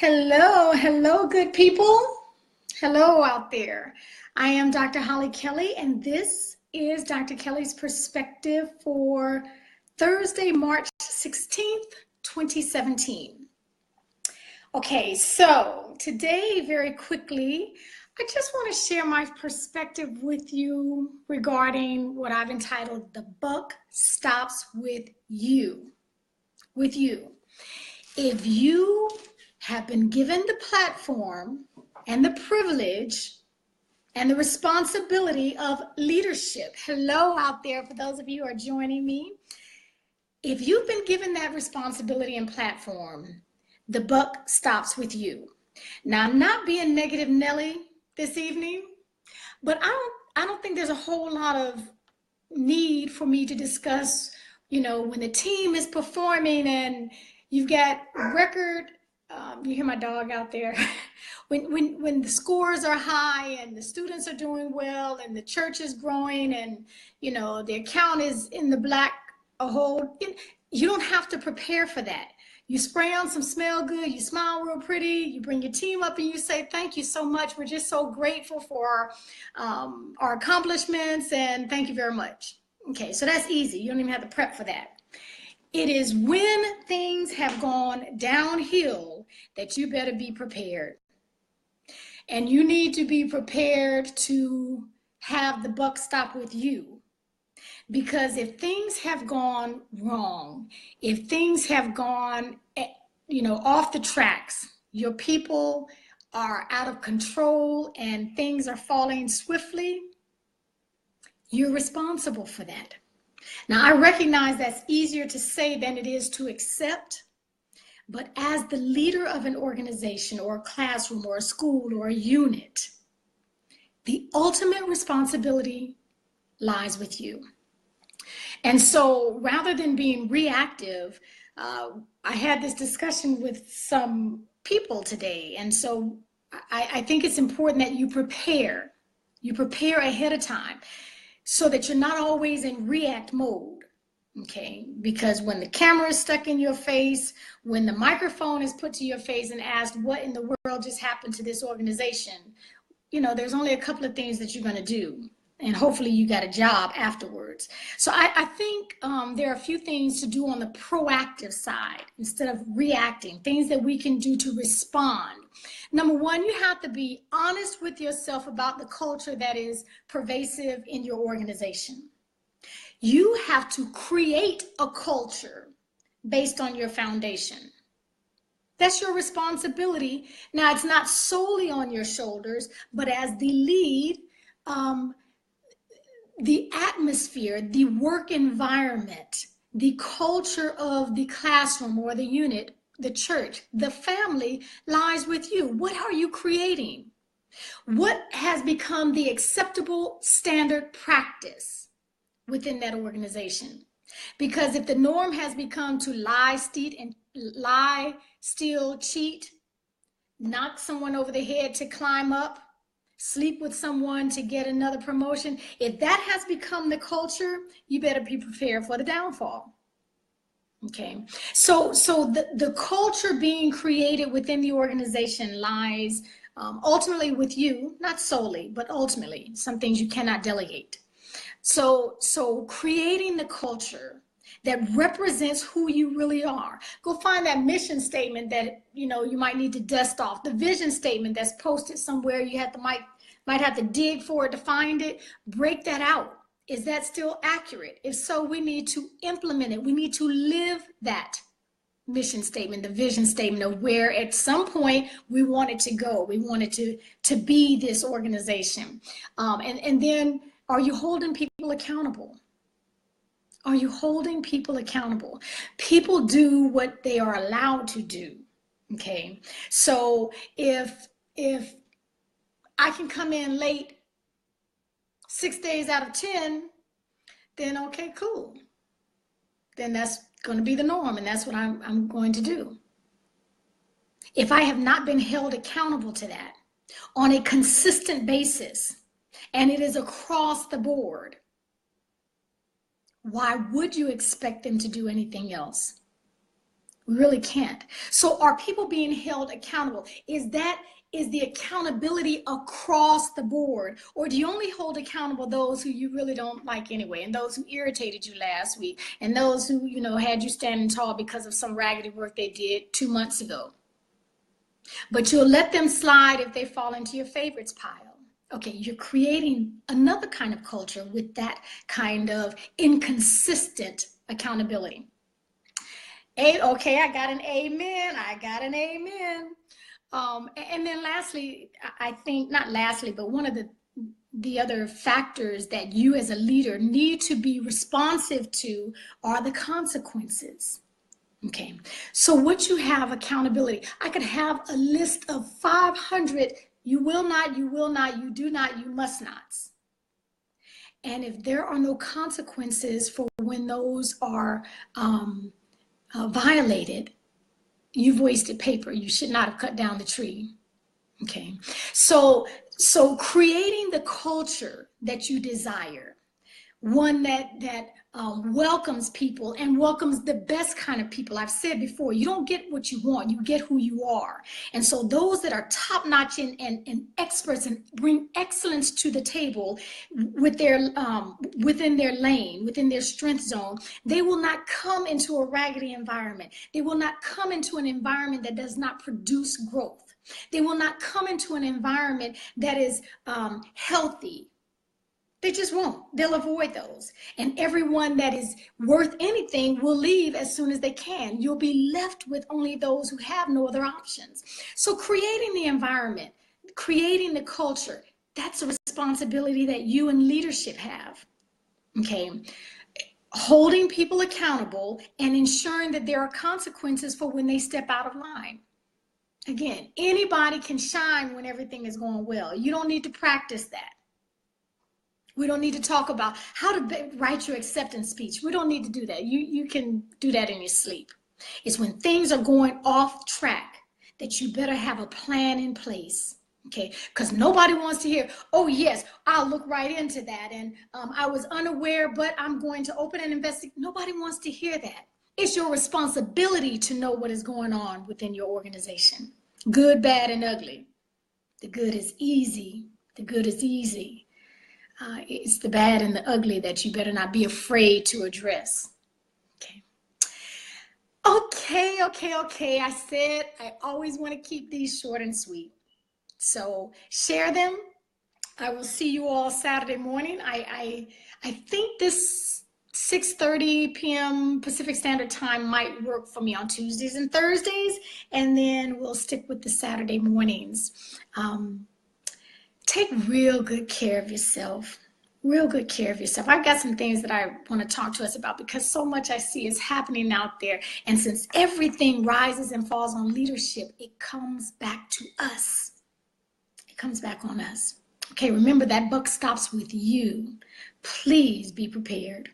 Hello, hello, good people. Hello out there. I am Dr. Hollie Kelly, and this is Dr. Kelly's perspective for Thursday, March 16th, 2017. Okay, so today, very quickly, I just want to share my perspective with you regarding what I've entitled "The Buck Stops with You." With you. If you have been given the platform and the privilege and the responsibility of leadership. Hello out there for those of you who are joining me. If you've been given that responsibility and platform, the buck stops with you. Now, I'm not being negative Nelly this evening, but I don't think there's a whole lot of need for me to discuss, when the team is performing and you've got record. You hear my dog out there. when the scores are high and the students are doing well and the church is growing and the account is in the black you don't have to prepare for that. You spray on some smell good, you smile real pretty, you bring your team up and you say, thank you so much. We're just so grateful for our accomplishments and thank you very much. Okay, so that's easy. You don't even have to prep for that. It is when things have gone downhill that you better be prepared. And you need to be prepared to have the buck stop with you. Because if things have gone wrong, if things have gone, off the tracks, your people are out of control and things are falling swiftly, you're responsible for that. Now, I recognize that's easier to say than it is to accept, but as the leader of an organization or a classroom or a school or a unit, the ultimate responsibility lies with you. And so rather than being reactive, I had this discussion with some people today. And so I think it's important that you prepare. You prepare ahead of time so that you're not always in react mode, okay? Because when the camera is stuck in your face, when the microphone is put to your face and asked, what in the world just happened to this organization? There's only a couple of things that you're gonna do. And hopefully you got a job afterwards. So I think there are a few things to do on the proactive side instead of reacting, things that we can do to respond. Number one, you have to be honest with yourself about the culture that is pervasive in your organization. You have to create a culture based on your foundation. That's your responsibility. Now, it's not solely on your shoulders, but as the lead, the atmosphere, the work environment, the culture of the classroom or the unit, the church, the family lies with you. What are you creating? What has become the acceptable standard practice within that organization? Because if the norm has become to lie, steal, cheat, knock someone over the head to climb up, sleep with someone to get another promotion, if that has become the culture, you better be prepared for the downfall. Okay, so the culture being created within the organization lies ultimately with you, not solely, but ultimately. Some things you cannot delegate. So creating the culture that represents who you really are. Go find that mission statement that you might need to dust off. The vision statement that's posted somewhere. You have to might have to dig for it to find it. Break that out. Is that still accurate? If so, we need to implement it. We need to live that mission statement, the vision statement of where at some point we want it to go. We want it to be this organization. And then, are you holding people accountable? Are you holding people accountable? People do what they are allowed to do, okay? So if I can come in late 6 days out of 10, then okay, cool. Then that's going to be the norm, and that's what I'm going to do. If I have not been held accountable to that on a consistent basis, and it is across the board, why would you expect them to do anything else? We really can't. So are people being held accountable? Is the accountability across the board? Or do you only hold accountable those who you really don't like anyway, and those who irritated you last week, and those who, had you standing tall because of some raggedy work they did 2 months ago? But you'll let them slide if they fall into your favorites pile. Okay, you're creating another kind of culture with that kind of inconsistent accountability. Okay, I got an amen. I got an amen. And then lastly, I think, not lastly, but one of the other factors that you as a leader need to be responsive to are the consequences. Okay, so what you have accountability. I could have a list of 500 you will not, you will not, you do not, you must nots. And if there are no consequences for when those are violated, you've wasted paper. You should not have cut down the tree. Okay, so creating the culture that you desire, one that welcomes people and welcomes the best kind of people. I've said before, you don't get what you want, you get who you are. And so those that are top-notch and experts and bring excellence to the table with their within their lane, within their strength zone, they will not come into a raggedy environment. They will not come into an environment that does not produce growth. They will not come into an environment that is healthy. They just won't. They'll avoid those. And everyone that is worth anything will leave as soon as they can. You'll be left with only those who have no other options. So creating the environment, creating the culture, that's a responsibility that you and leadership have. Okay. Holding people accountable and ensuring that there are consequences for when they step out of line. Again, anybody can shine when everything is going well. You don't need to practice that. We don't need to talk about how to write your acceptance speech. We don't need to do that. You can do that in your sleep. It's when things are going off track that you better have a plan in place. Okay, because nobody wants to hear, oh yes, I'll look right into that. And I was unaware, but I'm going to open an investigation. Nobody wants to hear that. It's your responsibility to know what is going on within your organization. Good, bad, and ugly. The good is easy. The good is easy. It's the bad and the ugly that you better not be afraid to address. Okay. I said I always want to keep these short and sweet. So share them. I will see you all Saturday morning. I think this 6:30 p.m. Pacific Standard Time might work for me on Tuesdays and Thursdays, and then we'll stick with the Saturday mornings. Take real good care of yourself. Real good care of yourself. I've got some things that I want to talk to us about because so much I see is happening out there. And since everything rises and falls on leadership, it comes back to us. It comes back on us. Okay, remember that buck stops with you. Please be prepared.